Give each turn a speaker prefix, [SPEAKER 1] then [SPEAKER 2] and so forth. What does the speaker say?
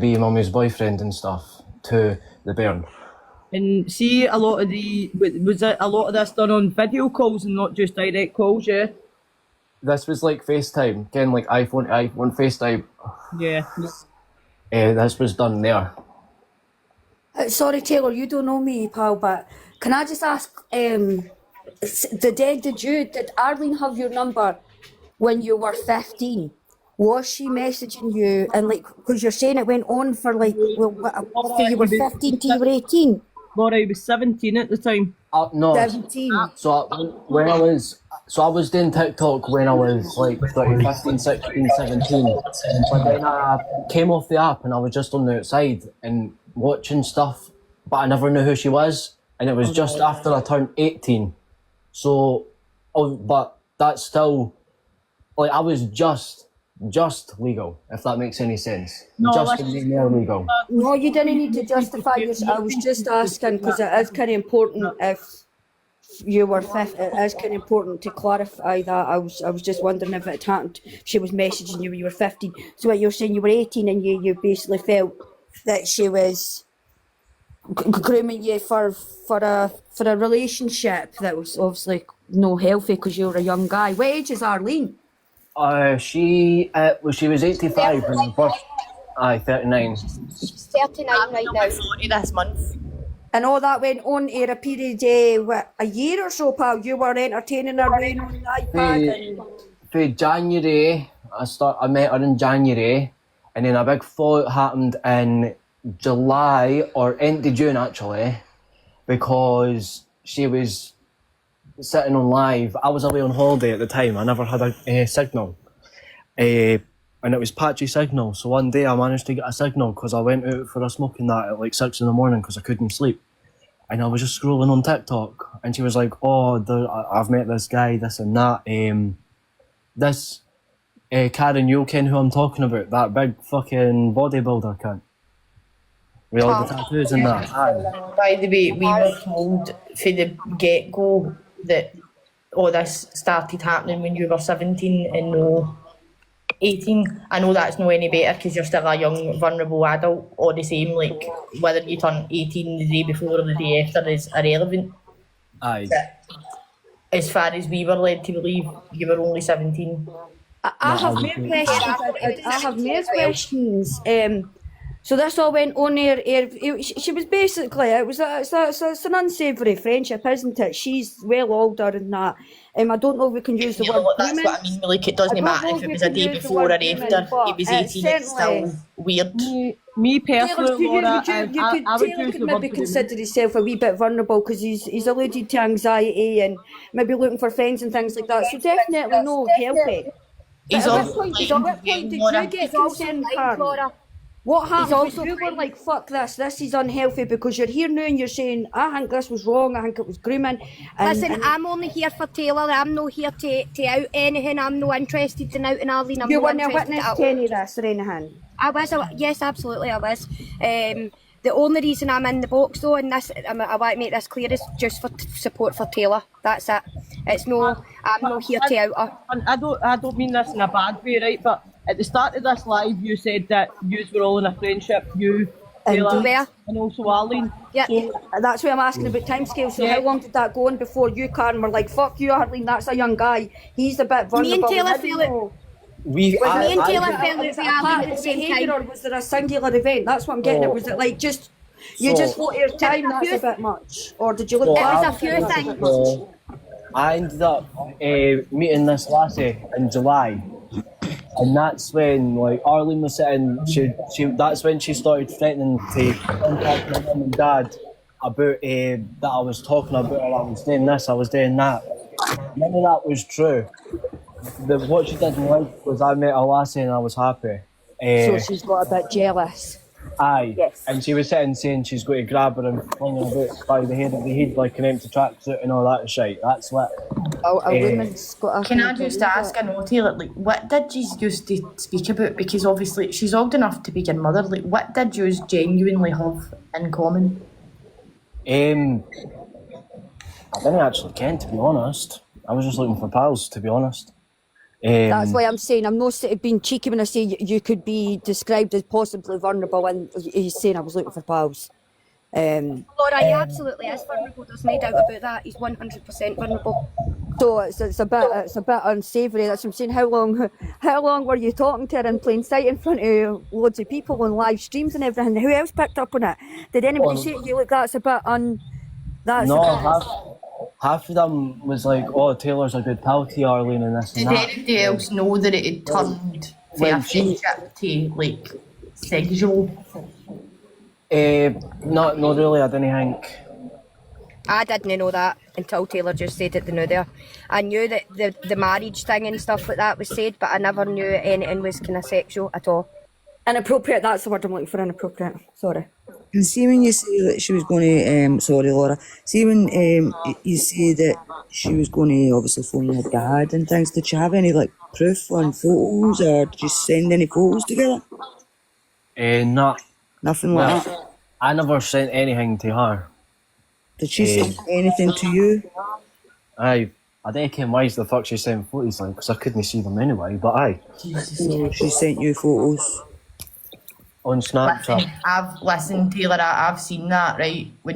[SPEAKER 1] be mummy's boyfriend and stuff to the bairn.
[SPEAKER 2] And see, a lot of was it a lot of this done on video calls and not just direct calls, yeah?
[SPEAKER 1] This was like FaceTime, again, like iPhone to iPhone FaceTime.
[SPEAKER 2] Yeah.
[SPEAKER 1] This was done there.
[SPEAKER 3] Sorry, Taylor, you don't know me, pal, but can I just ask, did Arlene have your number when you were 15? Was she messaging you, and like, because you're saying it went on for like, so you were 15 till you were 18?
[SPEAKER 2] Laura, I was 17 at the time.
[SPEAKER 1] No.
[SPEAKER 3] 17.
[SPEAKER 1] So when I was doing TikTok when I was like 15, 16, 17. But then I came off the app and I was just on the outside and watching stuff, but I never knew who she was. And it was just after I turned 18. So, but that's still, like, I was just legal, if that makes any sense.
[SPEAKER 2] No,
[SPEAKER 1] just more legal.
[SPEAKER 3] No, you didn't need to justify yourself. I was just asking because it is kind of important if you were 15. It is kind of important to clarify that. I was just wondering if it happened. She was messaging you when you were 15. So what you're saying, you were 18 and you basically felt that she was grooming you for a relationship that was obviously no healthy because you were a young guy. What age is Arlene?
[SPEAKER 1] She was 85 when first. 39.
[SPEAKER 4] She's 39 right now.
[SPEAKER 5] 40 this month.
[SPEAKER 3] And all that went on in a period, a year or so, pal. You were entertaining her way on the iPad.
[SPEAKER 1] For January, I met her in January, and then a big fallout happened in July, or end of June actually, because she was sitting on live. I was away on holiday at the time. I never had a signal. And it was patchy signal. So one day I managed to get a signal because I went out for a smoke and that at like 6 in the morning because I couldn't sleep. And I was just scrolling on TikTok and she was like, I've met this guy, this and that. Karen, you'll ken who I'm talking about, that big fucking bodybuilder cunt. With all the tattoos and that.
[SPEAKER 5] By the way, we were told for the get-go that all this started happening when you were 17 and no 18. I know that's no any better because you're still a young, vulnerable adult. Or the same, like, whether you turn 18 the day before or the day after is irrelevant.
[SPEAKER 1] Aye.
[SPEAKER 5] But as far as we were led to believe, you were only 17.
[SPEAKER 3] I have more questions. I have more questions. So this all went on there. She was basically, it's an unsavoury friendship, isn't it? She's well older than that. I don't know if we can use the word
[SPEAKER 5] that's
[SPEAKER 3] grooming.
[SPEAKER 5] what I mean. Like, it doesn't matter if it was a day before or after. It was 18. It's still weird.
[SPEAKER 2] Me personally, Laura,
[SPEAKER 3] Taylor could maybe consider himself a wee bit vulnerable because he's alluded to anxiety and maybe looking for friends and things like that. So definitely no healthy.
[SPEAKER 5] He's
[SPEAKER 3] at what point did you get concerned, Karen? What happened when you were like, fuck this is unhealthy, because you're here now and you're saying, I think this was wrong, I think it was grooming.
[SPEAKER 4] Listen, I'm only here for Taylor, I'm not here to out anything, I'm not interested in outing Arlene, I'm
[SPEAKER 3] you
[SPEAKER 4] not
[SPEAKER 3] weren't a
[SPEAKER 4] interested
[SPEAKER 3] witness
[SPEAKER 4] at
[SPEAKER 3] to any
[SPEAKER 4] all.
[SPEAKER 3] of this or anything?
[SPEAKER 4] I was, yes, absolutely I was. The only reason I'm in the box though, and this, I want to make this clear, is just for support for Taylor, that's it. It's no, I'm not here to out her.
[SPEAKER 2] And I don't mean this in a bad way, right? But at the start of this live, you said that you were all in a friendship, you, Taylor, and also Arlene.
[SPEAKER 4] Yeah.
[SPEAKER 3] That's why I'm asking about timescales. So how long did that go on before you, Karen, were like, fuck you, Arlene, that's a young guy, he's a bit vulnerable.
[SPEAKER 4] Me and Taylor feel it.
[SPEAKER 5] Me and Taylor felt
[SPEAKER 3] Was it a pattern of behaviour or was there a singular event? That's what I'm getting at. Was it like just, you just thought your time, that's a bit much? Or did you look back?
[SPEAKER 4] It was a few things.
[SPEAKER 1] I ended up meeting this lassie in July, and that's when like Arlene was sitting. That's when she started threatening to contact my mum and dad about that I was talking about her. I was doing this, I was doing that. None of that was true. What she didn't like was I met a lassie and I was happy.
[SPEAKER 3] So she's got a bit jealous.
[SPEAKER 1] Aye.
[SPEAKER 3] Yes.
[SPEAKER 1] And she was sitting saying she's going to grab her and fling her about by the head like an empty tracksuit and all that shit. That's what.
[SPEAKER 3] A woman's got a.
[SPEAKER 5] Can I just ask, I know, Taylor, like, what did you used to speak about? Because obviously she's old enough to be your mother. Like, what did you genuinely have in common?
[SPEAKER 1] I didn't actually ken, to be honest. I was just looking for pals, to be honest.
[SPEAKER 3] That's why I'm saying I'm not being cheeky when I say you could be described as possibly vulnerable, and he's saying I was looking for pals.
[SPEAKER 4] Laura, he absolutely is vulnerable. There's no doubt about that. He's 100% vulnerable.
[SPEAKER 3] So it's a bit unsavoury. That's what I'm saying. How long were you talking to her in plain sight in front of loads of people on live streams and everything? Who else picked up on it? Did anybody say to you, look, that's a bit
[SPEAKER 1] half of them was like, oh, Taylor's a good pal to Arlene and this and
[SPEAKER 5] Did
[SPEAKER 1] that.
[SPEAKER 5] anybody else know that it had turned from a friendship to like sexual?
[SPEAKER 1] Not really, I didn't think.
[SPEAKER 4] I didn't know that until Taylor just said it the new there. I knew that the marriage thing and stuff like that was said, but I never knew anything was kind of sexual at all.
[SPEAKER 3] inappropriate. That's the word I'm looking for. Inappropriate. Sorry.
[SPEAKER 6] And see when you say that she was going to, sorry Laura, see when you say that she was going to obviously phone her dad and things, did she have any like proof on photos or did you send any photos together?
[SPEAKER 1] Not.
[SPEAKER 6] Nothing like that?
[SPEAKER 1] I never sent anything to her.
[SPEAKER 6] Did she send anything to you?
[SPEAKER 1] I don't care why the fuck she sent photos like, because I couldn't see them anyway, but aye.
[SPEAKER 6] So she sent you photos?
[SPEAKER 1] On Snapchat.
[SPEAKER 5] Listen, Taylor, I've seen that, right? When